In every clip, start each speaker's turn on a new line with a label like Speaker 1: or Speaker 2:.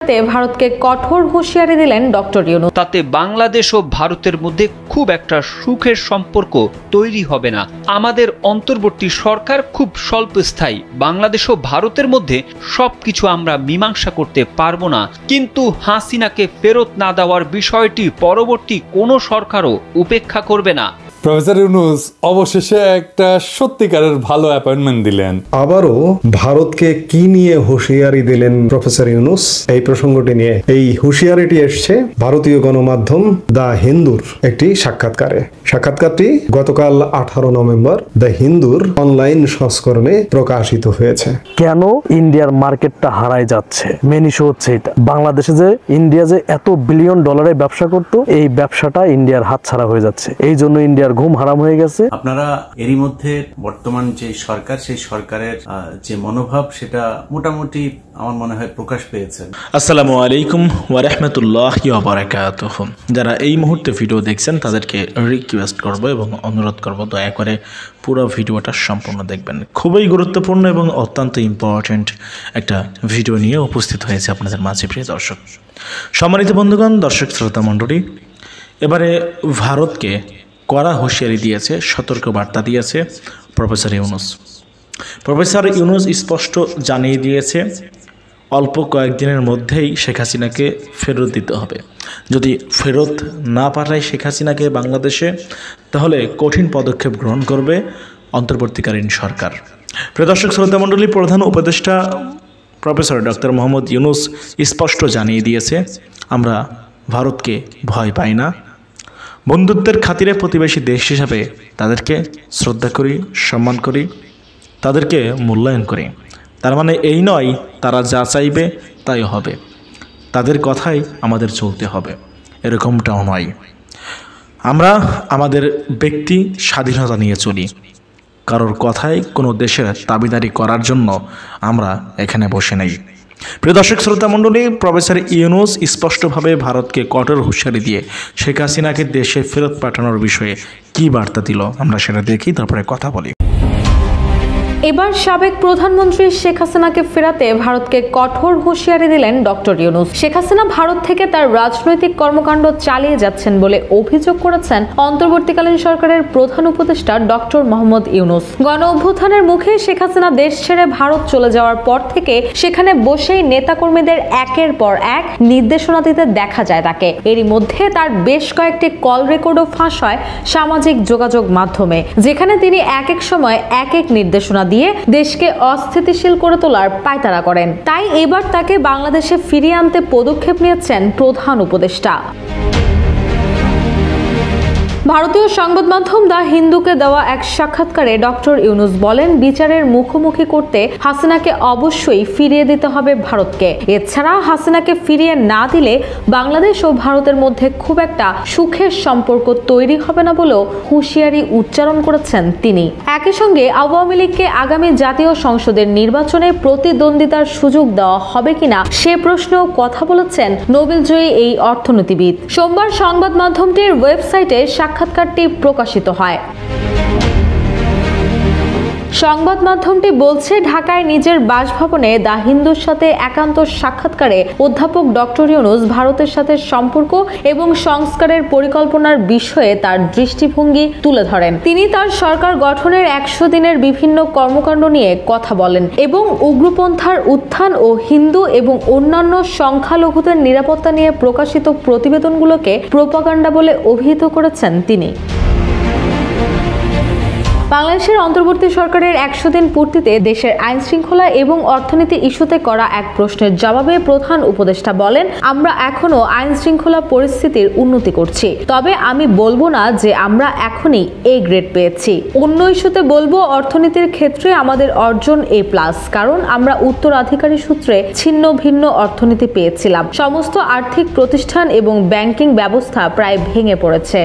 Speaker 1: ফেরাতে ভারতকে কঠোর হুঁশিয়ারি দিলেন ডক্টর ইউনূস।
Speaker 2: তাতে বাংলাদেশ ও ভারতের মধ্যে খুব একটা সুখের সম্পর্ক তৈরি হবে না। আমাদের অন্তর্বর্তী সরকার খুব স্বল্পস্থায়ী। বাংলাদেশ ও ভারতের মধ্যে সবকিছু আমরা মীমাংসা করতে পারবো না, কিন্তু হাসিনাকে ফেরত না দেওয়ার বিষয়টি পরবর্তী কোনো সরকারও উপেক্ষা করবে না।
Speaker 3: প্রফেসর ইউনূস অবশেষে একটা সত্যিকারের ভালো অ্যাপয়েন্টমেন্ট দিলেন।
Speaker 4: আবারও ভারতকে কি নিয়ে হুঁশিয়ারি দিলেন প্রফেসর ইউনূস, এই প্রসঙ্গটি নিয়ে। এই হুঁশিয়ারিটি এসছে ভারতীয় গণমাধ্যম দ্য হিন্দুর একটি সাক্ষাৎকারে। সাক্ষাৎকারটি গতকাল 18 নভেম্বর দ্য হিন্দুর অনলাইন সংস্করণে প্রকাশিত হয়েছে।
Speaker 5: কেন ইন্ডিয়ার মার্কেটটা হারায় যাচ্ছে, মেন ইস্যু হচ্ছে এটা। বাংলাদেশে যে ইন্ডিয়া যে এত বিলিয়ন ডলারের ব্যবসা করতো, এই ব্যবসাটা ইন্ডিয়ার হাতছাড়া হয়ে যাচ্ছে। এই জন্য ইন্ডিয়ার ঘুম হারাম হয়ে গেছে।
Speaker 6: আপনারা এরই মধ্যে বর্তমান যে সরকার, সেই সরকারের যে মনোভাব, সেটা মোটামুটি আমার মনে হয় প্রকাশ পেয়েছে।
Speaker 7: আসসালামু আলাইকুম ওয়া রাহমাতুল্লাহি ওয়া বারাকাতুহু। যারা এই মুহূর্তে ভিডিও দেখছেন তাদেরকে রিকোয়েস্ট করব এবং অনুরোধ করব, দয়া করে পুরো ভিডিওটা সম্পূর্ণ দেখবেন। খুবই গুরুত্বপূর্ণ এবং অত্যন্ত ইম্পর্টেন্ট একটা ভিডিও নিয়ে উপস্থিত হয়েছে আপনাদের মাঝে প্রিয় দর্শক। সম্মানিত বন্ধুগণ, দর্শক শ্রোতা মণ্ডলী, এবারে ভারতকে কড়া হুঁশিয়ারি দিয়েছে, সতর্ক বার্তা দিয়েছে প্রফেসর ইউনূস। প্রফেসর ইউনূস স্পষ্ট জানিয়ে দিয়েছে অল্প কয়েকদিনের মধ্যেই শেখ হাসিনাকে ফেরত দিতে হবে। যদি ফেরত না পাঠায় শেখ হাসিনাকে বাংলাদেশে, তাহলে কঠিন পদক্ষেপ গ্রহণ করবে অন্তর্বর্তীকালীন সরকার। প্রিয় দর্শক শ্রোতা মণ্ডলী, প্রধান উপদেষ্টা প্রফেসর ডক্টর মোহাম্মদ ইউনূস স্পষ্ট জানিয়ে দিয়েছে, আমরা ভারতকে ভয় পাই না। বন্ধুত্বের খাতিরে প্রতিবেশী দেশ হিসাবে তাদেরকে শ্রদ্ধা করি, সম্মান করি, তাদেরকে মূল্যায়ন করি। তার মানে এই নয় তারা যা চাইবে তাই হবে, তাদের কথাই আমাদের চলতে হবে, এরকমটাও নয়। আমরা আমাদের ব্যক্তি স্বাধীনতা নিয়ে চলি, কারোর কথায় কোনো দেশের দাবিদারি করার জন্য আমরা এখানে বসে নেই। প্রিয় দর্শক শ্রোতা মণ্ডলী, প্রফেসর ইউনূস স্পষ্টভাবে ভারতকে কঠোর হুঁশিয়ারি দিয়ে শেখ হাসিনাকে দেশে ফেরত পাঠানোর বিষয়ে কি বার্তা দিল, আমরা সেটা দেখি, তারপরে কথা বলি।
Speaker 1: এবার সাবেক প্রধানমন্ত্রী শেখ হাসিনাকে ফেরাতে ভারতকে কঠোর হুঁশিয়ারি দিলেন ডক্টর ইউনূস। শেখ হাসিনা ভারত থেকে তার রাজনৈতিক কর্মকাণ্ড চালিয়ে যাচ্ছেন বলে অভিযোগ করেছেন অন্তর্বর্তীকালীন সরকারের প্রধান উপদেষ্টা ডক্টর মোহাম্মদ ইউনূস। গণ অভ্যুত্থানের মুখে শেখ হাসিনা দেশ ছেড়ে ভারত চলে যাওয়ার পর থেকে সেখানে বসেই নেতাকর্মীদের একের পর এক নির্দেশনা দিতে দেখা যায় তাকে। এরই মধ্যে তার বেশ কয়েকটি কল রেকর্ডও ফাঁস হয় সামাজিক যোগাযোগ মাধ্যমে, যেখানে তিনি এক এক সময় এক এক নির্দেশনা দিয়ে দেশকে অস্থিতিশীল করে তোলার পায়তারা করেন। তাই এবার তাকে বাংলাদেশে ফিরিয়ে আনতে পদক্ষেপ নিয়েছেন প্রধান উপদেষ্টা। ভারতীয় সংবাদ মাধ্যম দ্য হিন্দুকে দেওয়া এক সাক্ষাৎকারে ডক্টর ইউনূস বলেন, বিচারের মুখোমুখি করতে হাসিনাকে অবশ্যই ফিরিয়ে দিতে হবে ভারতকে। এছাড়া হাসিনাকে ফিরিয়ে না দিলে বাংলাদেশ ও ভারতের মধ্যে খুব একটা সুখের সম্পর্ক তৈরি হবে না বলেও হুঁশিয়ারি উচ্চারণ করেছেন তিনি। একই সঙ্গে আওয়ামী লীগকে আগামী জাতীয় সংসদের নির্বাচনে প্রতিদ্বন্দ্বিতার সুযোগ দেওয়া হবে কিনা সে প্রশ্নেও কথা বলেছেন নোবেলজয়ী এই অর্থনীতিবিদ। সোমবার সংবাদ মাধ্যমটির ওয়েবসাইটে সাক্ষাৎকারটি প্রকাশিত হয়। সংবাদ মাধ্যমটি বলছে, ঢাকায় নিজের বাসভবনে দ্য হিন্দুর সাথে একান্ত সাক্ষাৎকারে অধ্যাপক ডক্টর ইউনূস ভারতের সাথে সম্পর্ক এবং সংস্কারের পরিকল্পনার বিষয়ে তার দৃষ্টিভঙ্গি তুলে ধরেন। তিনি তার সরকার গঠনের 100 দিনের বিভিন্ন কর্মকাণ্ড নিয়ে কথা বলেন এবং উগ্রপন্থার উত্থান ও হিন্দু এবং অন্যান্য সংখ্যালঘুদের নিরাপত্তা নিয়ে প্রকাশিত প্রতিবেদনগুলোকে প্রোপাগান্ডা বলে অভিহিত করেছেন তিনি। বাংলাদেশের অন্তর্বর্তী সরকারের 100 দিন পূর্তিতে দেশের আইন শৃঙ্খলা এবং অর্থনীতি ইস্যুতে করা এক প্রশ্নের জবাবে প্রধান উপদেষ্টা বলেন, আমরা এখনো আইন শৃঙ্খলা পরিস্থিতির উন্নতি করছি, তবে আমি বলবো না যে আমরা এখনই এ গ্রেড পেয়েছি। অন্য ইস্যুতে বলবো অর্থনীতির ক্ষেত্রে আমাদের অর্জন A+, কারণ আমরা উত্তরাধিকারী সূত্রে ছিন্ন ভিন্ন অর্থনীতি পেয়েছিলাম। সমস্ত আর্থিক প্রতিষ্ঠান এবং ব্যাংকিং ব্যবস্থা প্রায় ভেঙে পড়েছে।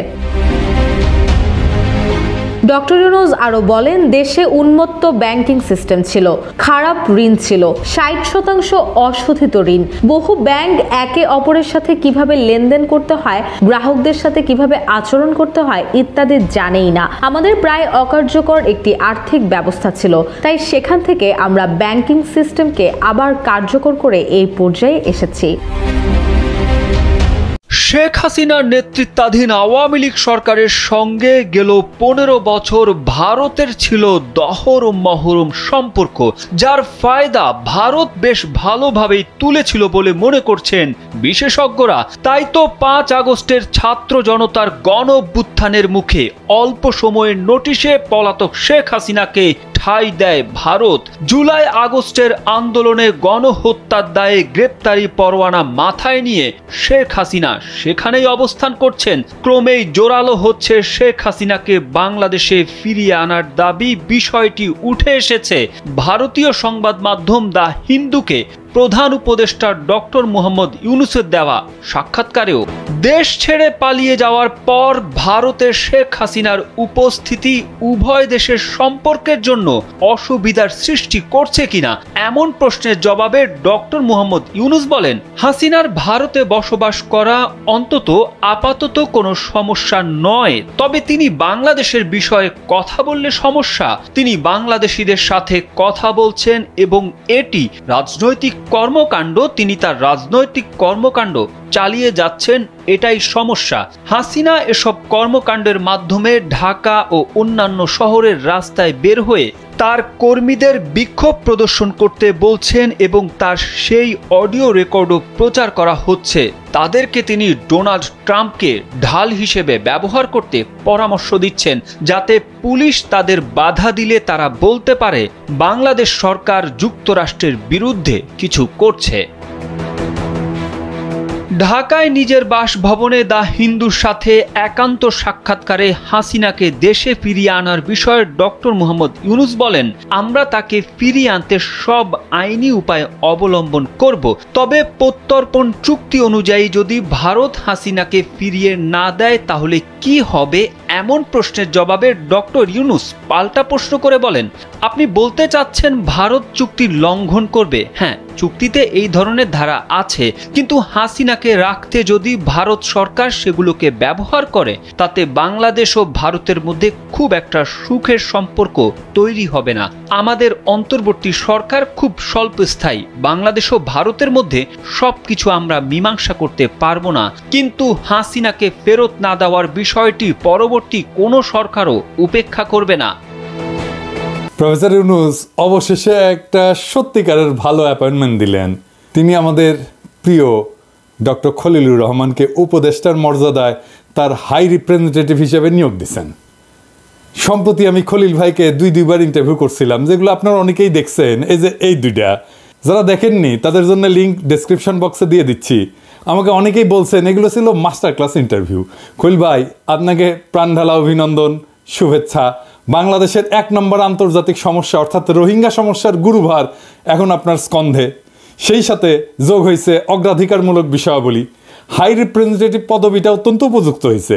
Speaker 1: ডক্টর ইউনূস আরো বলেন, দেশে উন্মত্ত ব্যাংকিং সিস্টেম ছিল, খারাপ ঋণ ছিল, 60% অশোধিত ঋণ, বহু ব্যাংক একে অপরের সাথে কিভাবে লেনদেন করতে হয়, গ্রাহকদের সাথে কিভাবে আচরণ করতে হয় ইত্যাদি জানেই না। আমাদের প্রায় অকার্যকর একটি আর্থিক ব্যবস্থা ছিল, তাই সেখান থেকে আমরা ব্যাংকিং সিস্টেমকে আবার কার্যকর করে এই পর্যায়ে এসেছি।
Speaker 2: শেখ হাসিনার নেতৃত্বাধীন আওয়ামী লীগ সরকারের সঙ্গে গেল 15 বছর ভারতের ছিল দহরম মহরম সম্পর্ক, যার ফায়দা ভারত বেশ ভালোভাবেই তুলেছিল বলে মনে করছেন বিশেষজ্ঞরা। তাই তো 5 আগস্টের ছাত্র জনতার গণ অভ্যুত্থানের মুখে অল্প সময়ের নোটিশে পলাতক শেখ হাসিনাকে ঠাঁই দেয় ভারত। জুলাই আগস্টের আন্দোলনে গণহত্যার দায়ে গ্রেপ্তারি পরোয়ানা মাথায় নিয়ে শেখ হাসিনা সেখানেই অবস্থান করছেন। ক্রমেই জোরালো হচ্ছে শেখ হাসিনাকে বাংলাদেশে ফিরিয়ে আনার দাবি। বিষয়টি উঠে এসেছে ভারতীয় সংবাদ মাধ্যম দ্য হিন্দুকে প্রধান উপদেষ্টা ডক্টর মোহাম্মদ ইউনূসের দেওয়া সাক্ষাৎকারেও। দেশ ছেড়ে পালিয়ে যাওয়ার পর ভারতে শেখ হাসিনার উপস্থিতি উভয় দেশের সম্পর্কের জন্য অসুবিধার সৃষ্টি করছে কিনা এমন প্রশ্নের জবাবে ডক্টর মোহাম্মদ ইউনূস বলেন, হাসিনার ভারতে বসবাস করা অন্তত আপাতত কোনো সমস্যা নয়, তবে তিনি বাংলাদেশের বিষয়ে কথা বললে সমস্যা। তিনি বাংলাদেশিদের সাথে কথা বলছেন এবং এটি রাজনৈতিক কর্মকাণ্ড, তিনি তার রাজনৈতিক কর্মকাণ্ড চালিয়ে যাচ্ছেন, এটাই সমস্যা। হাসিনা এসব কর্মকাণ্ডের মাধ্যমে ঢাকা ও অন্যান্য শহরের রাস্তায় বের হয়ে তার কর্মীদের বিক্ষোভ প্রদর্শন করতে বলছেন এবং তার সেই অডিও রেকর্ডও প্রচার করা হচ্ছে। তাদেরকে তিনি ডোনাল্ড ট্রাম্পকে ঢাল হিসেবে ব্যবহার করতে পরামর্শ দিচ্ছেন, যাতে পুলিশ তাদের বাধা দিলে তারা বলতে পারে বাংলাদেশ সরকার যুক্তরাষ্ট্রের বিরুদ্ধে কিছু করছে। ঢাকায় নিজের বাসভবনে দ্য হিন্দুর সাথে একান্ত সাক্ষাৎকারে হাসিনাকে দেশে ফিরিয়ে আনার বিষয়ে ডক্টর মোহাম্মদ ইউনূস বলেন, আমরা তাকে ফিরিয়ে আনতে সব আইনি উপায় অবলম্বন করব, তবে প্রত্যর্পণ চুক্তি অনুযায়ী যদি ভারত হাসিনাকে ফিরিয়ে না দেয় তাহলে কি হবে এমন প্রশ্নের জবাবে ডক্টর ইউনূস পাল্টা প্রশ্ন করে বলেন, আপনি বলতে চাচ্ছেন ভারত চুক্তি লঙ্ঘন করবে? হ্যাঁ, চুক্তিতে এই ধরনের ধারা আছে, কিন্তু হাসিনাকে রাখতে যদি ভারত সরকার সেগুলোকে ব্যবহার করে তাতে বাংলাদেশ ও ভারতের মধ্যে খুব একটা সুখের সম্পর্ক তৈরি হবে না। আমাদের অন্তর্বর্তী সরকার খুব স্বল্পস্থায়ী, বাংলাদেশ ও ভারতের মধ্যে সবকিছু আমরা মীমাংসা করতে পারবো না, কিন্তু হাসিনাকে ফেরত না দেওয়ার বিষয়টি পরবর্তী কোনো সরকারও উপেক্ষা করবে না।
Speaker 3: প্রফেসর ইউনূস অবশেষে একটা সত্যিকারের ভালো অ্যাপয়েন্টমেন্ট দিলেন। তিনি আমাদের প্রিয় ডক্টর খলিলুর রহমানকে উপদেষ্টার মর্যাদায় তার হাই রিপ্রেজেন্টেটিভ হিসেবে নিয়োগ দিয়েছেন। সম্প্রতি আমি খলিল ভাইকে দুইবার ইন্টারভিউ করছিলাম, যেগুলো আপনারা অনেকেই দেখছেন। এই যে এই দুইটা, যারা দেখেননি তাদের জন্য লিঙ্ক ডেসক্রিপশন বক্সে দিয়ে দিচ্ছি। আমাকে অনেকেই বলছেন এগুলো ছিল মাস্টার ক্লাস ইন্টারভিউ। খলিল ভাই, আপনাকে প্রাণঢালা অভিনন্দন, শুভেচ্ছা। বাংলাদেশের 1 নম্বর আন্তর্জাতিক সমস্যা অর্থাৎ রোহিঙ্গা সমস্যার গুরুভার এখন আপনার স্কন্ধে। সেই সাথে যোগ হয়েছে অগ্রাধিকারমূলক বিষয়াবলী। হাই রিপ্রেজেন্টেটিভ পদবিটা অত্যন্ত উপযুক্ত হয়েছে।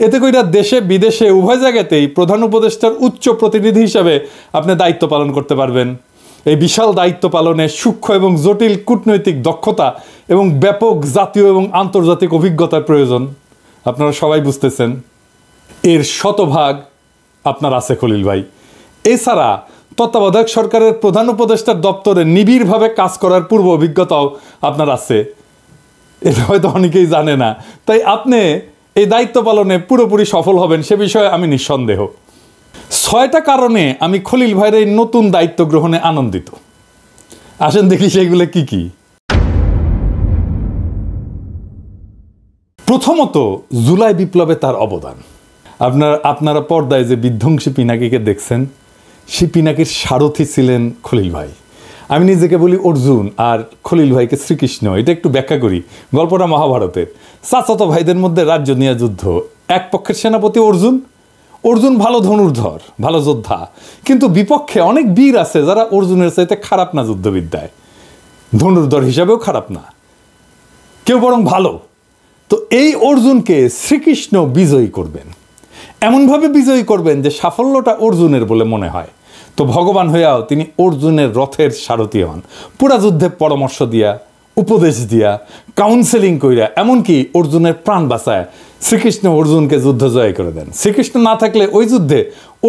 Speaker 3: এতে কইরা দেশে বিদেশে উভয় জায়গাতেই প্রধান উপদেষ্টার উচ্চ প্রতিনিধি হিসাবে আপনি দায়িত্ব পালন করতে পারবেন। এই বিশাল দায়িত্ব পালনে সূক্ষ্ম এবং জটিল কূটনৈতিক দক্ষতা এবং ব্যাপক জাতীয় এবং আন্তর্জাতিক অভিজ্ঞতার প্রয়োজন, আপনারা সবাই বুঝতেছেন। এর শতভাগ আপনার আছে খলিল ভাই। এছাড়া তত্ত্বাবধায়ক সরকারের প্রধান উপদেষ্টার দপ্তরে নিবিড়ভাবে কাজ করার পূর্ব অভিজ্ঞতাও আপনার আছে, এটা হয়তো অনেকেই জানে না। তাই আপনি এই দায়িত্ব পালনে পুরোপুরি সফল হবেন সে বিষয়ে আমি নিঃসন্দেহ। 6টা কারণে আমি খলিল ভাইয়ের এই নতুন দায়িত্ব গ্রহণে আনন্দিত। আসেন দেখি সেগুলো কি কি। প্রথমত, জুলাই বিপ্লবে তার অবদান। আপনারা পর্দায় যে বিধ্বংসী পিনাকিকে দেখছেন, সেই পিনাকির সারথি ছিলেন খলিল ভাই। আমি নিজেকে বলি অর্জুন আর খলিল ভাইকে শ্রীকৃষ্ণ। এটা একটু ব্যাখ্যা করি। গল্পটা মহাভারতের। চাচাতো ভাইদের মধ্যে রাজ্য নিয়ে যুদ্ধ। এক পক্ষের সেনাপতি অর্জুন ভালো ধনুর্ধর, ভালো যোদ্ধা, কিন্তু বিপক্ষে অনেক বীর আছে যারা অর্জুনের চাইতে খারাপ না যুদ্ধবিদ্যায়, ধনুর্ধর হিসাবেও খারাপ না, কেউ বরং ভালো। তো এই অর্জুনকে শ্রীকৃষ্ণ বিজয়ী করবেন। এমনভাবে বিজয়ী করবেন যে সাফল্যটা অর্জুনের বলে মনে হয়। তো ভগবান হইয়াও তিনি অর্জুনের রথের সারথি হন, পুরা যুদ্ধে পরামর্শ দিয়া, উপদেশ দিয়া, কাউন্সেলিং কইরা, এমনকি অর্জুনের প্রাণ বাঁচায় শ্রীকৃষ্ণ অর্জুনকে যুদ্ধ জয় করে দেন। শ্রীকৃষ্ণ না থাকলে ওই যুদ্ধে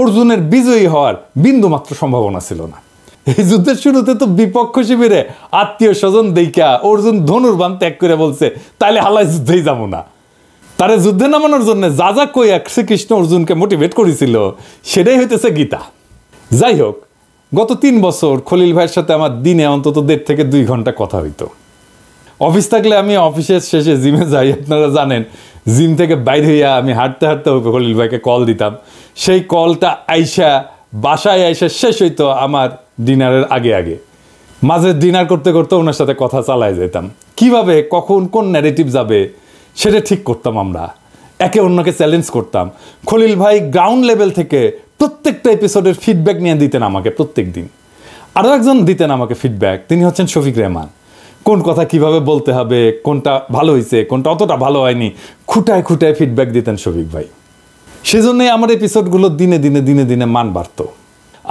Speaker 3: অর্জুনের বিজয়ী হওয়ার বিন্দুমাত্র সম্ভাবনা ছিল না। এই যুদ্ধের শুরুতে তো বিপক্ষ শিবিরে আত্মীয় স্বজন দেইকা অর্জুন ধনুর্বাণ ত্যাগ করে বলছে, তাইলে হালায় যুদ্ধেই যাবো না। তারে যুদ্ধে নামানোর জন্য যা যা কইয়া শ্রীকৃষ্ণ অর্জুনকে মোটিভেট করেছিল সেটাই হইতেছে গীতা। যাই হোক, গত 3 বছর খলিল ভাইয়ের সাথে আমার দিনে অন্তত 1.5 থেকে 2 ঘন্টা কথা হইতো। অফিস থাকলে আমি অফিসের শেষে জিমে যাই, আপনারা জানেন। জিম থেকে বাইরে হইয়া আমি হাঁটতে হাঁটতে খলিল ভাইকে কল দিতাম। সেই কলটা বাসায় আইসা শেষ হইতো আমার ডিনারের আগে আগে। মাঝে ডিনার করতে করতে ওনার সাথে কথা চালায় যেতাম। কিভাবে কখন কোন ন্যারেটিভ যাবে সেটা ঠিক করতাম আমরা, একে অন্যকে চ্যালেঞ্জ করতাম। খলিল ভাই গ্রাউন্ড লেভেল থেকে প্রত্যেকটা এপিসোডের ফিডব্যাক নিয়ে দিতেন আমাকে প্রত্যেক দিন। আরও একজন দিতেন আমাকে ফিডব্যাক, তিনি হচ্ছেন শফিক রেহমান। কোন কথা কিভাবে বলতে হবে, কোনটা ভালো হয়েছে, কোনটা অতটা ভালো হয়নি, খুঁটায় খুঁটায় ফিডব্যাক দিতেন শফিক ভাই। সেজন্যই আমার এপিসোডগুলো দিনে দিনে দিনে দিনে মান বাড়ত।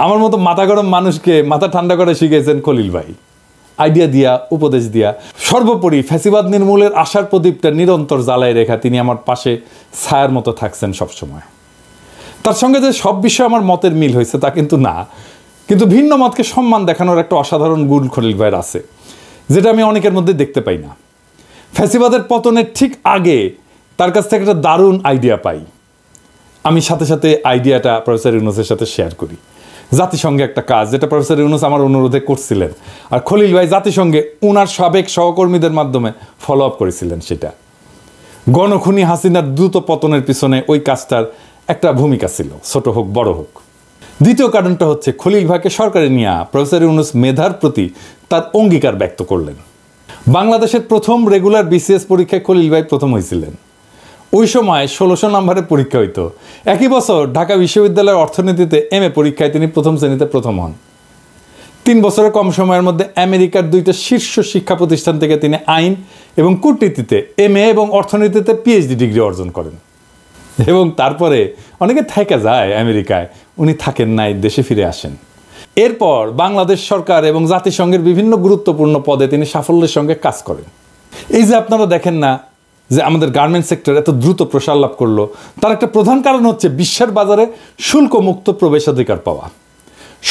Speaker 3: আমার মতো মাথা গরম মানুষকে মাথা ঠান্ডা করে শিখিয়েছেন খলিল ভাই, আইডিয়া দিয়া, উপদেশ দিয়া। সর্বোপরি ফ্যাসিবাদ নির্মূলের আশার প্রদীপটা নিরন্তর জ্বালায় রেখা তিনি আমার পাশে ছায়ার মতো থাকছেন সবসময়। তার সঙ্গে যে সব বিষয়ে আমার মতের মিল হয়েছে তা কিন্তু না, কিন্তু ভিন্ন মতকে সম্মান দেখানোর একটা অসাধারণ গুণ খলিল ভাইয়ের আছে, যেটা আমি অনেকের মধ্যে দেখতে পাই না। ফ্যাসিবাদের পতনের ঠিক আগে তার কাছ থেকে একটা দারুণ আইডিয়া পাই। আমি সাথে সাথে আইডিয়াটা প্রফেসর ইউনূসের সাথে শেয়ার করি। জাতিসংঘে একটা কাজ, যেটা প্রফেসর ইউনূস আমার অনুরোধে করছিলেন, আর খলিল ভাই জাতিসংঘে ওনার সাবেক সহকর্মীদের মাধ্যমে ফলো আপ করেছিলেন। সেটা গণখুনি হাসিনার দ্রুত পতনের পিছনে ওই কাজটার একটা ভূমিকা ছিল, ছোট হোক বড় হোক। দ্বিতীয় কারণটা হচ্ছে খলিল ভাইকে সরকারে নিয়ে প্রফেসর ইউনূস মেধার প্রতি তার অঙ্গীকার ব্যক্ত করলেন। বাংলাদেশের প্রথম রেগুলার বিসিএস পরীক্ষায় খলিল ভাই প্রথম হয়েছিলেন। ওই সময় 1600 নম্বরের পরীক্ষা হইতো। একই বছর ঢাকা বিশ্ববিদ্যালয়ের অর্থনীতিতে MA পরীক্ষায় তিনি প্রথম শ্রেণীতে প্রথম হন। 3 বছরের কম সময়ের মধ্যে আমেরিকার 2টা শীর্ষ শিক্ষা প্রতিষ্ঠান থেকে তিনি আইন এবং কূটনীতিতে MA এবং অর্থনীতিতে PhD ডিগ্রি অর্জন করেন। এবং তারপরে অনেকে থেকে যায় আমেরিকায়, উনি থাকেন নাই, দেশে ফিরে আসেন। এরপর বাংলাদেশ সরকার এবং জাতিসংঘের বিভিন্ন গুরুত্বপূর্ণ পদে তিনি সাফল্যের সঙ্গে কাজ করেন। এই যে আপনারা দেখেন না যে আমাদের গার্মেন্টস সেক্টর এত দ্রুত প্রসার লাভ করলো, তার একটা প্রধান কারণ হচ্ছে বিশ্বের বাজারে শুল্কমুক্ত প্রবেশাধিকার পাওয়া।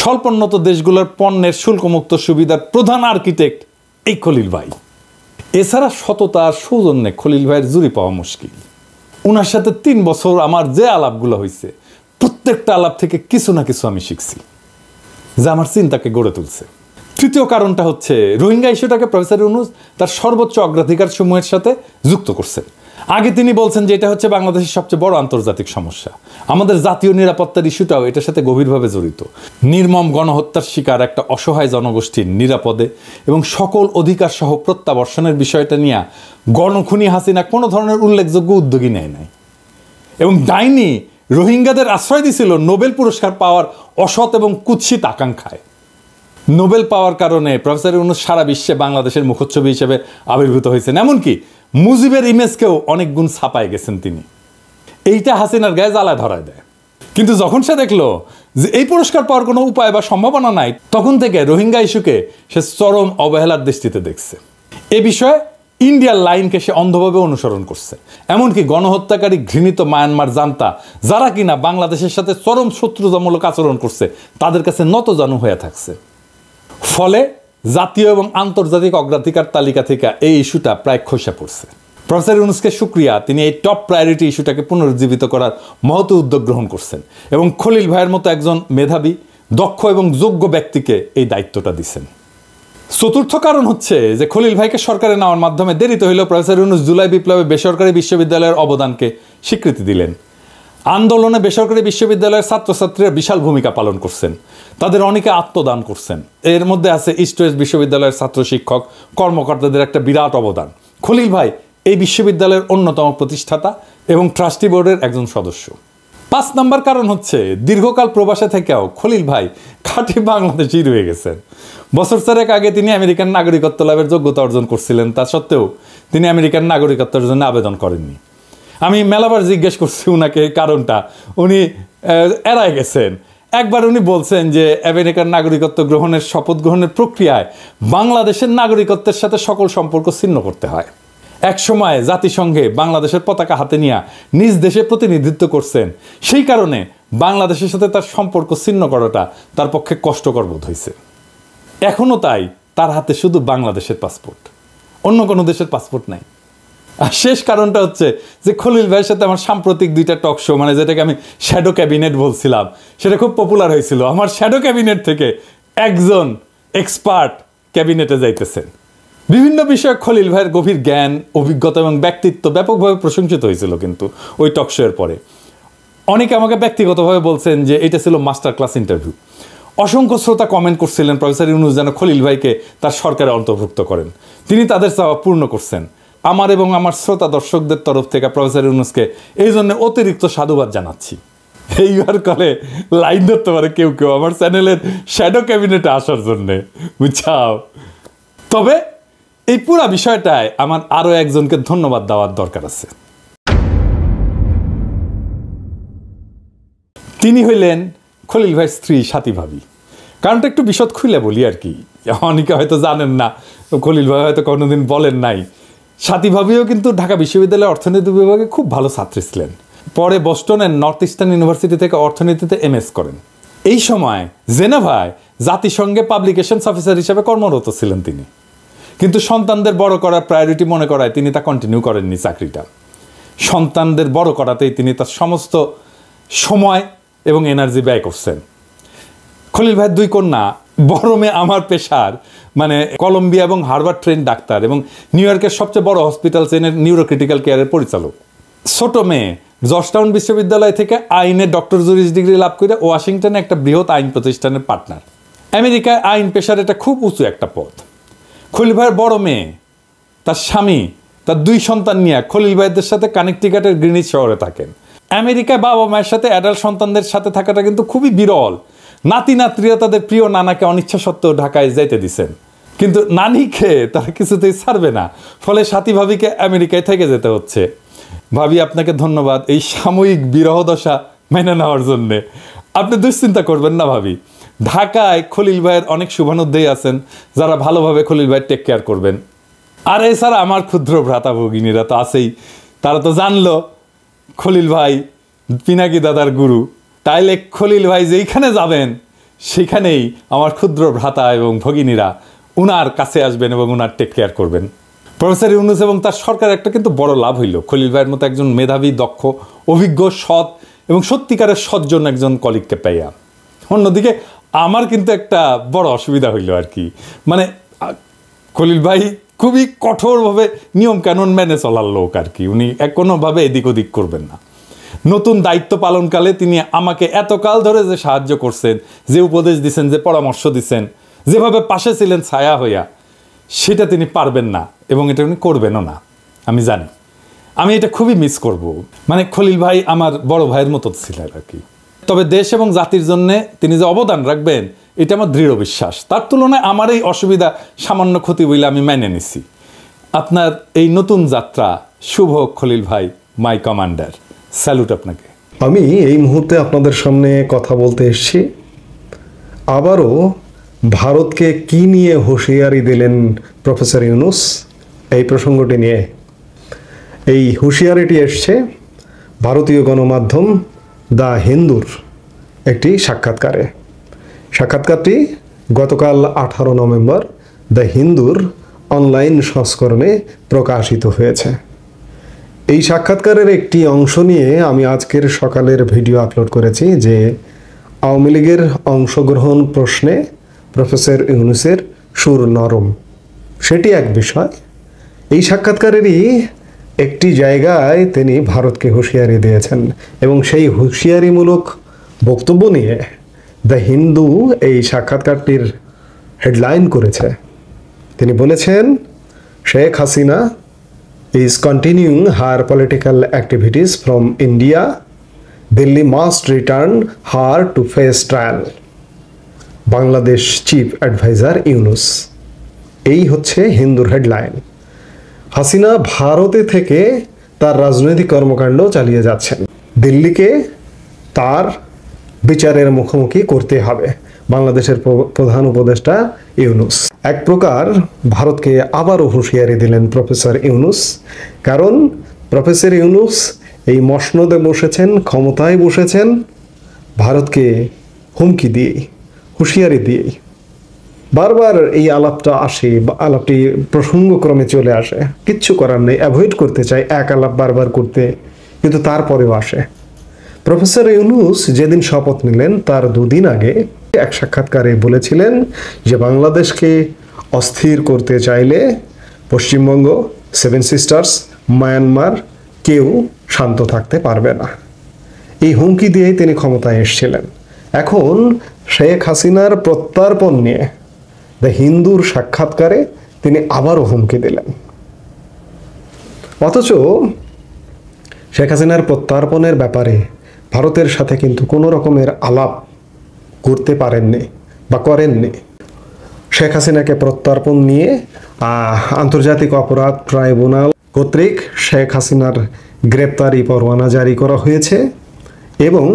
Speaker 3: স্বল্পোন্নত দেশগুলোর পণ্যের শুল্কমুক্ত সুবিধার প্রধান আর্কিটেক্ট এই খলিল ভাই। এছাড়া সততা আর সৌজন্যে খলিল ভাইয়ের জুড়ি পাওয়া মুশকিল। ওনার সাথে 3 বছর আমার যে আলাপগুলো হয়েছে, প্রত্যেকটা আলাপ থেকে কিছু না কিছু আমি শিখছি, যা আমার চিন্তাকে গড়ে তুলছে। তৃতীয় কারণটা হচ্ছে রোহিঙ্গা ইস্যুটাকে প্রফেসর ইউনূস তার সর্বোচ্চ অগ্রাধিকার সমূহের সাথে যুক্ত করছেন। আগে তিনি বলছেন যে এটা হচ্ছে বাংলাদেশের সবচেয়ে বড় আন্তর্জাতিক সমস্যা। আমাদের জাতীয় নিরাপত্তার ইস্যুটাও এটার সাথে গভীরভাবে জড়িত। নির্মম গণহত্যার শিকার একটা অসহায় জনগোষ্ঠীর নিরাপদে এবং সকল অধিকার সহ প্রত্যাবর্ষণের বিষয়টা নিয়ে গণখুনি হাসিনা কোনো ধরনের উল্লেখযোগ্য উদ্যোগী নেয় নাই, এবং ডাইনি রোহিঙ্গাদের আশ্রয় দিয়েছিল নোবেল পুরস্কার পাওয়ার অসৎ এবং কুৎসিত আকাঙ্ক্ষায়। নোবেল পাওয়ার কারণে প্রফেসর ইউনূস সারা বিশ্বে বাংলাদেশের মুখচ্ছবি হিসেবে আবির্ভূত হয়েছেন। এমনকি মুজিবের ইমেজকেও অনেক গুণ ছাপায় গেছেন তিনি। এইটা হাসিনার গায়ে জ্বালা ধরায় দেয়। কিন্তু যখন সে দেখলো যে এই পুরস্কার পাওয়ার কোনো উপায় বা সম্ভাবনা নাই, তখন থেকে রোহিঙ্গা ইস্যুকে সে চরম অবহেলার দৃষ্টিতে দেখছে। এ বিষয়ে ইন্ডিয়ার লাইনকে সে অন্ধভাবে অনুসরণ করছে। এমনকি গণহত্যাকারী ঘৃণিত মায়ানমার জান্তা, যারা কিনা বাংলাদেশের সাথে চরম শত্রুতামূলক আচরণ করছে, তাদের কাছে নতজানু হয়ে থাকছে। ফলে জাতীয় এবং আন্তর্জাতিক অগ্রাধিকার তালিকা থেকে এই ইস্যুটা প্রায় খসে পড়ছে। প্রফেসর ইউনূসকে শুকরিয়া, তিনি এই টপ প্রায়োরিটি ইস্যুটাকে পুনরুজ্জীবিত করার মহৎ উদ্যোগ গ্রহণ করছেন এবং খলিল ভাইয়ের মতো একজন মেধাবী, দক্ষ এবং যোগ্য ব্যক্তিকে এই দায়িত্বটা দিচ্ছেন। চতুর্থ কারণ হচ্ছে যে খলিল ভাইকে সরকারে নেওয়ার মাধ্যমে দেরিতে হইলেও প্রফেসর ইউনূস জুলাই বিপ্লবে বেসরকারি বিশ্ববিদ্যালয়ের অবদানকে স্বীকৃতি দিলেন। আন্দোলনে বেসরকারি বিশ্ববিদ্যালয়ের ছাত্রছাত্রীরা বিশাল ভূমিকা পালন করছেন, তাদের অনেকে আত্মদান করছেন। এর মধ্যে আছে ইস্ট ওয়েস্ট বিশ্ববিদ্যালয়ের ছাত্র শিক্ষক কর্মকর্তাদের একটা বিরাট অবদান। খলিল ভাই এই বিশ্ববিদ্যালয়ের অন্যতম প্রতিষ্ঠাতা এবং ট্রাস্টি বোর্ডের একজন সদস্য। 5 নম্বর কারণ হচ্ছে দীর্ঘকাল প্রবাসে থেকেও খলিল ভাই খাঁটি বাংলাদেশি রয়ে গেছেন। বছর 4 আগে তিনি আমেরিকান নাগরিকত্ব লাভের যোগ্যতা অর্জন করছিলেন, তা সত্ত্বেও তিনি আমেরিকান নাগরিকত্বের জন্য আবেদন করেননি। আমি মেলাবার জিজ্ঞেস করছি উনাকে এই কারণটা, উনি এড়ায় গেছেন। একবার উনি বলছেন যে আমেরিকার নাগরিকত্ব গ্রহণের শপথ গ্রহণের প্রক্রিয়ায় বাংলাদেশের নাগরিকত্বের সাথে সকল সম্পর্ক ছিন্ন করতে হয়। এক সময় জাতিসংঘে বাংলাদেশের পতাকা হাতে নিয়ে নিজ দেশে প্রতিনিধিত্ব করছেন, সেই কারণে বাংলাদেশের সাথে তার সম্পর্ক ছিন্ন করাটা তার পক্ষে কষ্টকর বোধ হয়েছে। এখনও তাই তার হাতে শুধু বাংলাদেশের পাসপোর্ট, অন্য কোনো দেশের পাসপোর্ট নাই। আর শেষ কারণটা হচ্ছে যে খলিল ভাইয়ের সাথে আমার সাম্প্রতিক 2টা টক শো, মানে যেটাকে আমি শ্যাডো ক্যাবিনেট বলছিলাম, সেটা খুব পপুলার হয়েছিল। আমার শ্যাডো ক্যাবিনেট থেকে একজন এক্সপার্ট ক্যাবিনেটে যাইতেছেন। বিভিন্ন বিষয়ে খলিল ভাইয়ের গভীর জ্ঞান, অভিজ্ঞতা এবং ব্যক্তিত্ব ব্যাপকভাবে প্রশংসিত হয়েছিল। কিন্তু ওই টক শো এর পরে অনেকে আমাকে ব্যক্তিগতভাবে বলছেন যে এটা ছিল মাস্টার ক্লাস ইন্টারভিউ। অসংখ্য শ্রোতা কমেন্ট করছিলেন প্রফেসর ইউনূস যেন খলিল ভাইকে তার সরকারে অন্তর্ভুক্ত করেন। তিনি তাদের চাওয়া পূর্ণ করছেন। আমার এবং আমার শ্রোতা দর্শকদের তরফ থেকে প্রফেসর ইউনূসকে এই জন্য অতিরিক্ত সাধুবাদ জানাচ্ছি। এইবার কলে লাইন ধরতে পারে কেউ কেউ আমার চ্যানেলের শ্যাডো ক্যাবিনেটে আসার জন্যে, বুঝছাও। তবে এই পুরা বিষয়টায় আমার আরও একজনকে ধন্যবাদ দেওয়ার দরকার আছে। তিনি হইলেন খলিল ভাইয়ের স্ত্রী সাথী ভাবি। কারণটা একটু বিশদ খুলে বলি আর কি, অনেকে হয়তো জানেন না, খলিল ভাই হয়তো কোনোদিন বলেন নাই। সাথী ভাবিও কিন্তু ঢাকা বিশ্ববিদ্যালয়ের অর্থনীতি বিভাগে খুব ভালো ছাত্রী ছিলেন। পরে বস্টনের নর্থ ইস্টার্ন ইউনিভার্সিটি থেকে অর্থনীতিতে MS করেন। এই সময় জেনেভায় জাতিসংঘে পাবলিকেশনস অফিসার হিসেবে কর্মরত ছিলেন তিনি। কিন্তু সন্তানদের বড় করার প্রায়োরিটি মনে করায় তিনি তা কন্টিনিউ করেননি চাকরিটা। সন্তানদের বড় করাতেই তিনি তার সমস্ত সময় এবং এনার্জি ব্যয় করছেন। খলিল ভাইয়ের 2 কন্যা, বড় মেয়ে আমার পেশার মানে কলম্বিয়া এবং হার্ভার্ড ট্রেন ডাক্তার এবং নিউ ইয়র্কের সবচেয়ে বড় হসপিটাল চেনের নিউরোক্রিটিক্যাল কেয়ারের পরিচালক। ছোট মেয়ে জর্জটাউন বিশ্ববিদ্যালয় থেকে আইনে ডক্টর জুরিস ডিগ্রি লাভ করে ওয়াশিংটনে একটা বৃহৎ আইন প্রতিষ্ঠানের পার্টনার। আমেরিকায় আইন পেশার এটা খুব উঁচু একটা পদ। খলিল ভাইয়ের বড় মেয়ে, তার স্বামী, তার 2 সন্তান নিয়ে খলিল ভাইদের সাথে কানেকটিকাটের গ্রিনিচ শহরে থাকেন। আমেরিকায় বাবা মায়ের সাথে অ্যাডাল্ট সন্তানদের সাথে থাকাটা কিন্তু খুবই বিরল। নাতি নাতনিরা তাদের প্রিয় নানাকে অনিচ্ছা সত্ত্বেও ঢাকায় যাইতে দিছেন, কিন্তু নানিকে তারা কিছুতেই ছাড়বে না। ফলে সাথী ভাবিকে আমেরিকায় থেকে যেতে হচ্ছে। ভাবি আপনাকে ধন্যবাদ এই সাময়িক বিরহ দশা মেনে নেওয়ার জন্যে। আপনি দুশ্চিন্তা করবেন না ভাবি, ঢাকায় খলিল ভাইয়ের অনেক শুভানুধ্যায়ী আছেন যারা ভালোভাবে খলিল ভাইয়ের টেক কেয়ার করবেন। আর এছাড়া আমার ক্ষুদ্র ভ্রাতা ভগিনীরা তো আছেই, তারা তো জানলো খলিল ভাই পিনাকি দাদার গুরু। তাইলে খলিল ভাই যেইখানে যাবেন সেখানেই আমার ক্ষুদ্র ভ্রাতা এবং ভগিনীরা উনার কাছে আসবেন এবং উনার টেক কেয়ার করবেন। প্রফেসর ইউনূস এবং তার সরকার একটা কিন্তু বড় লাভ হইল খলিল ভাইয়ের মতো একজন মেধাবী, দক্ষ, অভিজ্ঞ, সৎ এবং সত্যিকারের সজ্জন একজন কলিগকে পাইয়া। অন্যদিকে আমার কিন্তু একটা বড় অসুবিধা হইল আর কি, মানে খলিল ভাই খুবই কঠোরভাবে নিয়ম কানুন মেনে চলার লোক আর কি। উনি কোনোভাবে এদিক ওদিক করবেন না। নতুন দায়িত্ব পালনকালে তিনি আমাকে এতকাল ধরে যে সাহায্য করছেন, যে উপদেশ দিচ্ছেন, যে পরামর্শ দিচ্ছেন, যেভাবে পাশে ছিলেন ছায়া হইয়া, সেটা তিনি পারবেন না এবং এটা উনি করবেনও না, আমি জানি। আমি এটা খুবই মিস করব। মানে খলিল ভাই আমার বড় ভাইয়ের মতো ছিলেন আর কি। তবে দেশ এবং জাতির জন্যে তিনি যে অবদান রাখবেন এটা আমার দৃঢ় বিশ্বাস। তার তুলনায় আমার এই অসুবিধা সামান্য ক্ষতি বলে আমি মেনে নিছি। আপনার এই নতুন যাত্রা শুভ খলিল ভাই, মাই কমান্ডার। স্যালুট আপনাকে।
Speaker 4: আমি এই মুহূর্তে আপনাদের সামনে কথা বলতে এসেছি আবারও ভারতকে কি নিয়ে হুঁশিয়ারি দিলেন প্রফেসর ইউনূস, এই প্রসঙ্গটি নিয়ে। এই হুঁশিয়ারিটি এসছে ভারতীয় গণমাধ্যম দ্য হিন্দুর একটি সাক্ষাৎকারে। সাক্ষাৎকারটি গতকাল 18 নভেম্বর দ্য হিন্দুর অনলাইন সংস্করণে প্রকাশিত হয়েছে। এই সাক্ষাৎকারের একটি অংশ নিয়ে আমি আজকের সকালের ভিডিও আপলোড করেছি যে আওয়ামী লীগের অংশগ্রহণ প্রশ্নে প্রফেসর ইউনূসের সুর নরম, সেটি এক বিষয়। এই সাক্ষাৎকারেরই একটি জায়গায় তিনি ভারতকে হুঁশিয়ারি দিয়েছেন এবং সেই হুঁশিয়ারিমূলক বক্তব্য নিয়ে দ্য হিন্দু এই সাক্ষাৎকারটির হেডলাইন করেছে। তিনি বলেছেন, Sheikh Hasina is continuing her political activities from India. Delhi must return her to face trial. Bangladesh chief adviser Yunus. এই হচ্ছে হিন্দুর হেডলাইন। হাসিনা ভারতে থেকে তার রাজনৈতিক কর্মকাণ্ড চালিয়ে যাচ্ছেন। দিল্লিকে তার বিচারের মুখোমুখি করতে হবে বাংলাদেশের প্রধান উপদেষ্টা ইউনূস। এক প্রকার ভারতকে আবারও হুঁশিয়ারি দিলেন প্রফেসর ইউনূস, কারণ প্রফেসর ইউনূস এই মসনদে বসেছেন, ক্ষমতায় বসেছেন ভারতকে হুমকি দিয়েই, হুঁশিয়ারি দিয়েই। বারবার এই আলাপটা আসে, আলাপটি প্রসঙ্গক্রমে চলে আসে, কিচ্ছু করার নেই, অ্যাভয়েড করতে চাই এক আলাপ বারবার করতে, কিন্তু তারপরেও আসে। প্রফেসর ইউনূস যেদিন শপথ নিলেন তার 2 দিন আগে এক সাক্ষাৎকারে বলেছিলেন যে বাংলাদেশকে অস্থির করতে চাইলে পশ্চিমবঙ্গ, 7 সিস্টার্স, মায়ানমার কেউ শান্ত থাকতে পারবে না। এই হুমকি দিয়েই তিনি ক্ষমতায় এসেছিলেন। এখন শেখ হাসিনার প্রত্যর্পণ নিয়ে দ্য হিন্দুর সাক্ষাৎকারে তিনি আবারও হুমকি দিলেন। অথচ শেখ হাসিনার প্রত্যর্পণের ব্যাপারে ভারতের সাথে কিন্তু কোনো রকমের আলাপ করতে পারেননি বা করেননি। শেখ হাসিনাকে প্রত্যর্পণ নিয়ে আন্তর্জাতিক অপরাধ ট্রাইব্যুনাল কর্তৃক শেখ হাসিনার গ্রেপ্তারি পরোয়ানা জারি করা হয়েছে এবং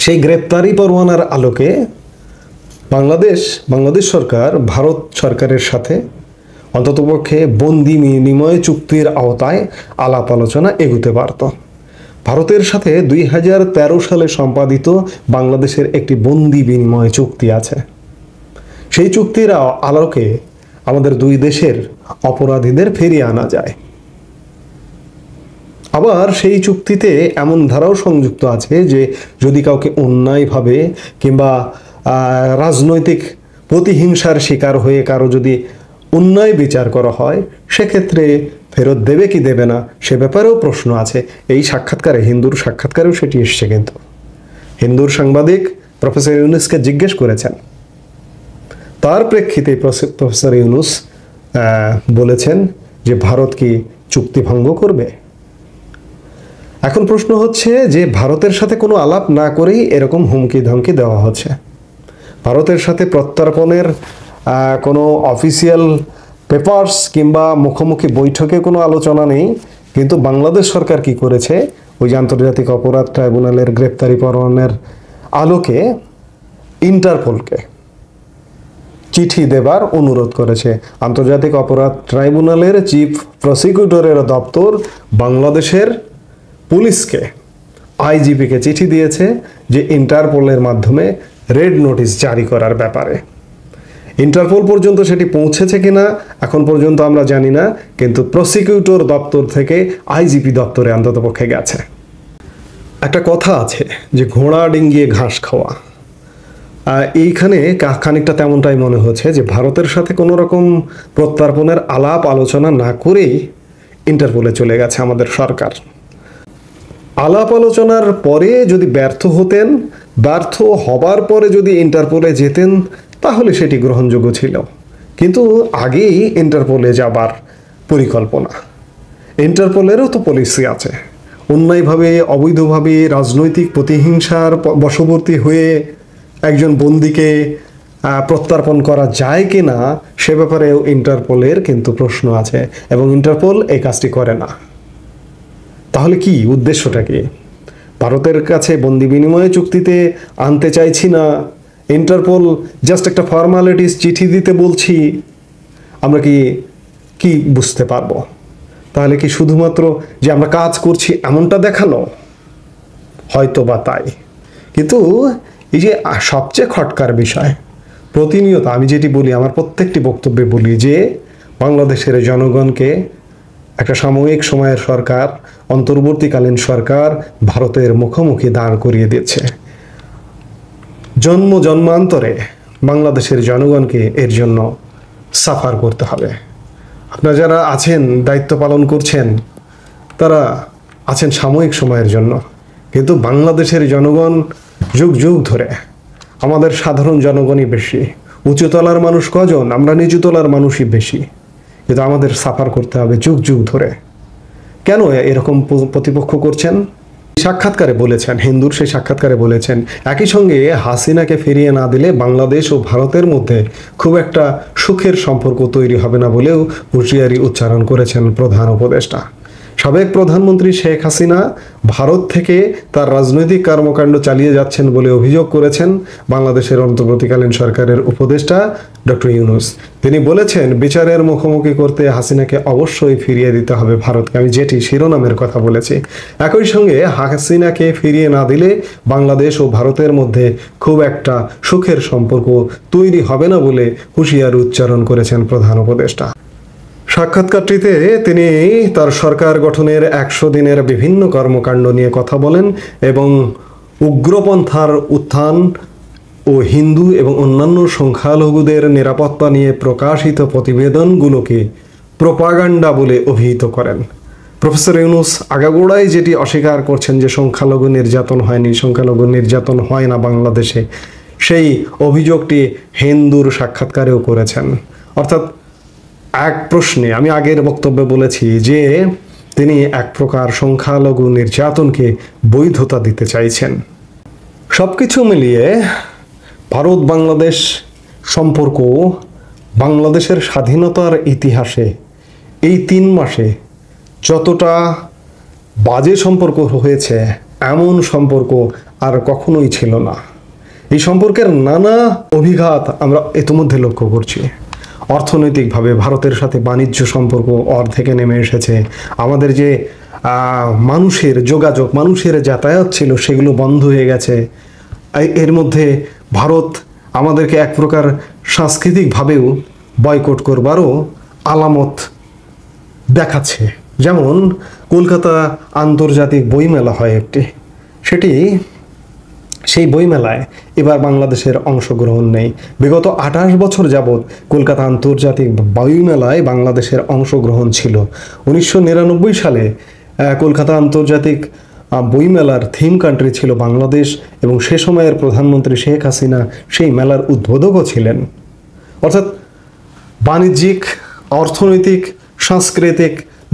Speaker 4: সেই গ্রেপ্তারি পরোয়ানার আলোকে বাংলাদেশ সরকার ভারত সরকারের সাথে অন্ততপক্ষে বন্দি বিনিময় চুক্তির আওতায় আলাপ আলোচনা এগুতে পারত। ভারতের সাথে 2013 সালে সম্পাদিত বাংলাদেশের একটি বন্দি বিনিময় চুক্তি আছে। সেই চুক্তির আলোকে আমাদের 2 দেশের অপরাধীদের ফিরিয়ে আনা যায়। আবার সেই চুক্তিতে এমন ধারাও সংযুক্ত আছে যে যদি কাউকে অন্যায়ভাবে কিংবা রাজনৈতিক প্রতিহিংসার শিকার হয়ে কারো যদি অন্যায় বিচার করা হয়, সেক্ষেত্রে ফেরত দেবে কি দেবে না সে ব্যাপারেও প্রশ্ন আছে। এই সাক্ষাৎকারে, হিন্দুর সাক্ষাৎকারেও সেটি এসছে। কিন্তু হিন্দুর সাংবাদিক প্রফেসর ইউনূসকে জিজ্ঞেস করেছেন, তার প্রেক্ষিতে প্রফেসর ইউনূস বলেছেন যে ভারত কি চুক্তি ভঙ্গ করবে। এখন প্রশ্ন হচ্ছে যে ভারতের সাথে কোনো আলাপ না করেই এরকম হুমকি ধমকি দেওয়া হচ্ছে। ভারতের সাথে প্রত্যর্পণের কোনো অফিসিয়াল পেপারস কিংবা মুখোমুখি বৈঠকে কোনো আলোচনা নেই, কিন্তু বাংলাদেশ সরকার কি করেছে, ওই যে আন্তর্জাতিক অপরাধ ট্রাইব্যুনালের গ্রেপ্তারি পরোয়ানার আলোকে ইন্টারপোলকে চিঠি দেবার অনুরোধ করেছে। আন্তর্জাতিক অপরাধ ট্রাইব্যুনালের চিফ প্রসিকিউটরের দপ্তর বাংলাদেশের পুলিশকে, আইজিপিকে চিঠি দিয়েছে যে ইন্টারপোলের মাধ্যমে রেড নোটিশ জারি করার ব্যাপারে। ইন্টারপোল পর্যন্ত সেটি পৌঁছেছে কিনা এখন পর্যন্ত আমরা জানি না, কিন্তু প্রসিকিউটর দপ্তর থেকে আইজিপি দপ্তরে অন্ততপক্ষে গেছে। একটা কথা আছে যে ঘোড়া ডিঙ্গিয়ে ঘাস খাওয়া, এইখানে খানিকটা তেমনটাই মনে হচ্ছে যে ভারতের সাথে কোনো রকম প্রত্যর্পণের আলাপ আলোচনা না করেই ইন্টারপোলে চলে গেছে আমাদের সরকার। আলাপ আলোচনার পরে যদি ব্যর্থ হতেন, ব্যর্থ হবার পরে যদি ইন্টারপোলে যেতেন, তাহলে সেটি গ্রহণযোগ্য ছিল, কিন্তু আগেই ইন্টারপোলে যাবার পরিকল্পনা। ইন্টারপোলেরও তো পলিসি আছে। অন্যায়ভাবে, অবৈধভাবে, রাজনৈতিক প্রতিহিংসার বশবর্তী হয়ে একজন বন্দীকে প্রত্যর্পণ করা যায় কি না সে ব্যাপারেও ইন্টারপোলের কিন্তু প্রশ্ন আছে, এবং ইন্টারপোল এই কাজটি করে না। তাহলে কি উদ্দেশ্যটা কি? ভারতের কাছে বন্দি বিনিময় চুক্তিতে আনতে চাইছি না, ইন্টারপোল জাস্ট একটা ফর্মালিটিস চিঠি দিতে বলছি, আমরা কি বুঝতে পারবো? তাহলে কি শুধুমাত্র যে আমরা কাজ করছি এমনটা দেখানো? হয়তো বা তাই। কিন্তু এই যে সবচেয়ে খটকার বিষয়, প্রতিনিয়ত আমি যেটি বলি, আমার প্রত্যেকটি বক্তব্যে বলি যে বাংলাদেশের জনগণকে একটা সাময়িক সময়ের সরকার, অন্তর্বর্তীকালীন সরকার ভারতের মুখোমুখি দাঁড় করিয়ে দিচ্ছে। জন্মান্তরে বাংলাদেশের জনগণকে এর জন্য সাফার করতে হবে। আপনারা যারা আছেন, দায়িত্ব পালন করছেন, তারা আছেন সাময়িক সময়ের জন্য, কিন্তু বাংলাদেশের জনগণ যুগ যুগ ধরে, আমাদের সাধারণ জনগণই বেশি। উঁচুতলার মানুষ কজন? আমরা নিচুতলার মানুষই বেশি, কিন্তু আমাদের সাফার করতে হবে যুগ যুগ ধরে। কেন এরকম প্রতিপক্ষ করছেন? সাক্ষাৎকারে বলেছেন, হিন্দুর সেই সাক্ষাৎকারে বলেছেন, একই সঙ্গে হাসিনাকে ফিরিয়ে না দিলে বাংলাদেশ ও ভারতের মধ্যে খুব একটা সুখের সম্পর্ক তৈরি হবে না বলেও হুঁশিয়ারি উচ্চারণ করেছেন প্রধান উপদেষ্টা। সাবেক প্রধানমন্ত্রী শেখ হাসিনা ভারত থেকে তার রাজনৈতিক কর্মকাণ্ড চালিয়ে যাচ্ছেন বলে অভিযোগ করেছেন বাংলাদেশের অন্তর্বর্তীকালীন সরকারের উপদেষ্টা ডক্টর ইউনূস। তিনি বলেছেন, বিচারের মুখোমুখি করতে হাসিনাকে অবশ্যই ফিরিয়ে দিতে হবে ভারতকে। আমি যেটি শিরোনামের কথা বলেছি। একই সঙ্গে হাসিনাকে ফিরিয়ে না দিলে বাংলাদেশ ও ভারতের মধ্যে খুব একটা সুখের সম্পর্ক তৈরি হবে না বলে হুঁশিয়ারি উচ্চারণ করেছেন প্রধান উপদেষ্টা। সাক্ষাৎকারটিতে তিনি তার সরকার গঠনের 100 দিনের বিভিন্ন কর্মকাণ্ড নিয়ে কথা বলেন এবং উগ্রপন্থার উত্থান ও হিন্দু এবং অন্যান্য সংখ্যালঘুদের নিরাপত্তা নিয়ে প্রকাশিত প্রতিবেদনগুলোকে প্রোপাগান্ডা বলে অভিহিত করেন। প্রফেসর ইউনূস আগাগোড়াই যেটি অস্বীকার করছেন যে সংখ্যালঘু নির্যাতন হয়নি, সংখ্যালঘু নির্যাতন হয় না বাংলাদেশে, সেই অভিযোগটি হিন্দুর সাক্ষাৎকারেও করেছেন। অর্থাৎ এক প্রশ্নে আমি আগের বক্তব্যে বলেছি যে তিনি এক প্রকার সংখ্যালঘু নির্যাতনকে বৈধতা দিতে চাইছেন। সবকিছু মিলিয়ে ভারত বাংলাদেশ সম্পর্ক বাংলাদেশের স্বাধীনতার ইতিহাসে এই 3 মাসে যতটা বাজে সম্পর্ক হয়েছে এমন সম্পর্ক আর কখনোই ছিল না। এই সম্পর্কের নানা অভিঘাত আমরা ইতিমধ্যে লক্ষ্য করছি। অর্থনৈতিকভাবে ভারতের সাথে বাণিজ্য সম্পর্ক অর্ধেকে নেমে এসেছে। আমাদের যে মানুষের যোগাযোগ, মানুষের যাতায়াত ছিল সেগুলো বন্ধ হয়ে গেছে। এর মধ্যে ভারত আমাদেরকে এক প্রকার সাংস্কৃতিকভাবেও বয়কট করবারও আলামত দেখাচ্ছে। যেমন কলকাতা আন্তর্জাতিক বইমেলা হয় একটি, সেই বইমেলায় এবার বাংলাদেশের অংশগ্রহণ নেই। বিগত 28 বছর যাবৎ কলকাতা আন্তর্জাতিক বইমেলায় বাংলাদেশের অংশগ্রহণ ছিল। 1999 সালে কলকাতা আন্তর্জাতিক বইমেলার থিম কান্ট্রি ছিল বাংলাদেশ এবং সে সময়ের প্রধানমন্ত্রী শেখ হাসিনা সেই মেলার উদ্বোধকও ছিলেন। অর্থাৎ বাণিজ্যিক, অর্থনৈতিক, সাংস্কৃতিক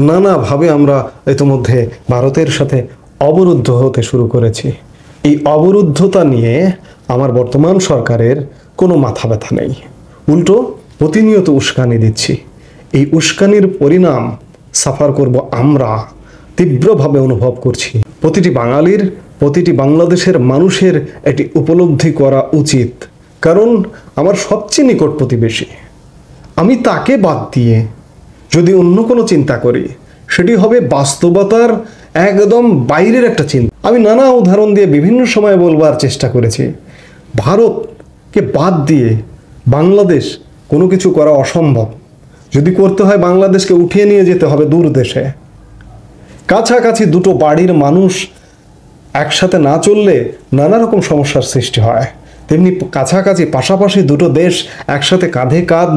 Speaker 4: নানাভাবে আমরা ইতিমধ্যে ভারতের সাথে অবরুদ্ধ হতে শুরু করেছি। এই অবরুদ্ধতা নিয়ে আমার বর্তমান সরকারের কোনো মাথা ব্যথা নেই, উল্টো প্রতিনিয়ত উস্কানি দিচ্ছি। এই উস্কানির পরিণাম সাফার করব আমরা, তীব্রভাবে অনুভব করছি। প্রতিটি বাঙালির, প্রতিটি বাংলাদেশের মানুষের এটি উপলব্ধি করা উচিত, কারণ আমার সবচেয়ে নিকট প্রতিবেশী। আমি তাকে বাদ দিয়ে যদি অন্য কোনো চিন্তা করি সেটি হবে বাস্তবতার একদম বাইরের একটা চিন্তা। আমি নানা উদাহরণ দিয়ে বিভিন্ন সময় বলবার চেষ্টা করেছি, ভারতকে বাদ দিয়ে বাংলাদেশ কোনো কিছু করা অসম্ভব। যদি করতে হয় বাংলাদেশকে উঠিয়ে নিয়ে যেতে হবে দূর দেশে। কাছাকাছি দুটো বাড়ির মানুষ একসাথে না চললে নানা রকম সমস্যার সৃষ্টি হয়, তেমনি কাছাকাছি পাশাপাশি দুটো দেশ একসাথে কাঁধে কাঁধ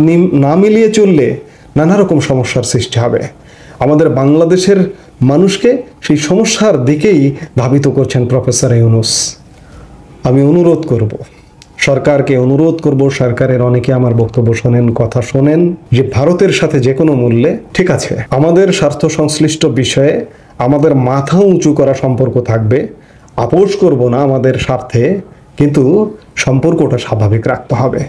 Speaker 4: না মিলিয়ে চললে নানা রকম সমস্যার সৃষ্টি হবে। আমাদের বাংলাদেশের মানুষকে সেই সমস্যার দিকেই ধাবিত করছেন প্রফেসর ইউনূস। আমি অনুরোধ করব, সরকারকে অনুরোধ করব, সরকারের অনেকে আমার বক্তব্য শোনেন, কথা শোনেন, যে ভারতের সাথে যে কোনো মূল্যে, ঠিক আছে, আমাদের স্বার্থ সংশ্লিষ্ট বিষয়ে আমাদের মাথা উঁচু করা সম্পর্ক থাকবে, আপোষ করব না আমাদের স্বার্থে, কিন্তু সম্পর্কটা স্বাভাবিক রাখতে হবে,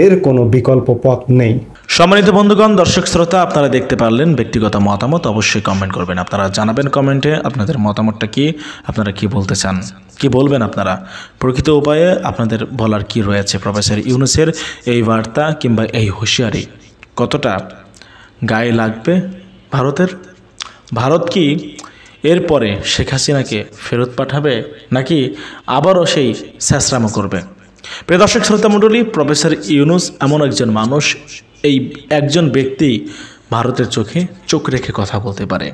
Speaker 4: এর কোনো বিকল্প পথ নেই।
Speaker 7: সম্মানিত বন্ধুগণ, দর্শক শ্রোতা, আপনারা দেখতে পারলেন ব্যক্তিগত মতামত অবশ্যই কমেন্ট করবেন। আপনারা জানাবেন কমেন্টে আপনাদের মতামতটা কি, আপনারা কি বলতে চান, কি বলবেন আপনারা, প্রকৃত উপায়ে আপনাদের বলার কি রয়েছে। প্রফেসর ইউনূসের এই বার্তা কিংবা এই হুঁশিয়ারি কতটা গায়ে লাগবে ভারতের? ভারত কি এরপরে শেখ হাসিনাকে ফেরত পাঠাবে নাকি আবারও সেই স্যাঁচরামো করবে? প্রিয় দর্শক শ্রোতা মণ্ডলী, প্রফেসর ইউনূস এমন একজন মানুষ, এই একজন ব্যক্তি ভারতের চোখে চোখ রেখে কথা বলতে পারে।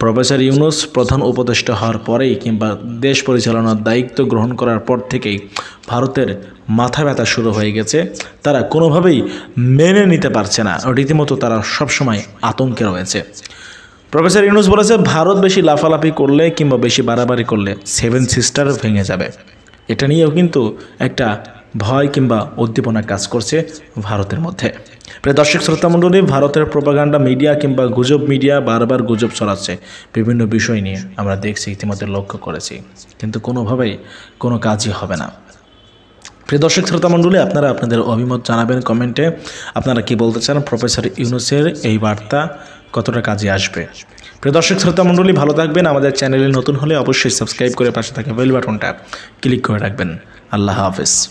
Speaker 7: প্রফেসর ইউনূস প্রধান উপদেষ্টা হওয়ার পরেই কিংবা দেশ পরিচালনার দায়িত্ব গ্রহণ করার পর থেকেই ভারতের মাথা ব্যথা শুরু হয়ে গেছে। তারা কোনোভাবেই মেনে নিতে পারছে না, রীতিমতো তারা সবসময় আতঙ্কে রয়েছে। প্রফেসর ইউনূস বলেছে, ভারত বেশি লাফালাফি করলে কিংবা বেশি বাড়াবাড়ি করলে 7 সিস্টার ভেঙে যাবে। এটা নিয়েও কিন্তু একটা ভয় কিংবা উদ্দীপনা কাজ করছে ভারতের মধ্যে। প্রিয় দর্শক শ্রোতা মণ্ডলী, ভারতের প্রোপাগান্ডা মিডিয়া কিংবা গুজব মিডিয়া বারবার গুজব ছড়াচ্ছে বিভিন্ন বিষয় নিয়ে, আমরা দেখছি, ইতিমধ্যে লক্ষ্য করেছি, কিন্তু কোনোভাবেই কোনো কাজই হবে না। প্রিয় দর্শক শ্রোতা মণ্ডলী, আপনারা আপনাদের অভিমত জানাবেন কমেন্টে। আপনারা কি বলতে চান প্রফেসর ইউনূসের এই বার্তা কতটা কাজে আসবে। প্রিয় দর্শক শ্রোতা মণ্ডলী, ভালো থাকবেন। আমাদের চ্যানেলে নতুন হলে অবশ্যই সাবস্ক্রাইব করে পাশে থাকা বেল বাটনটা ক্লিক করে রাখবেন। আল্লাহ হাফেজ।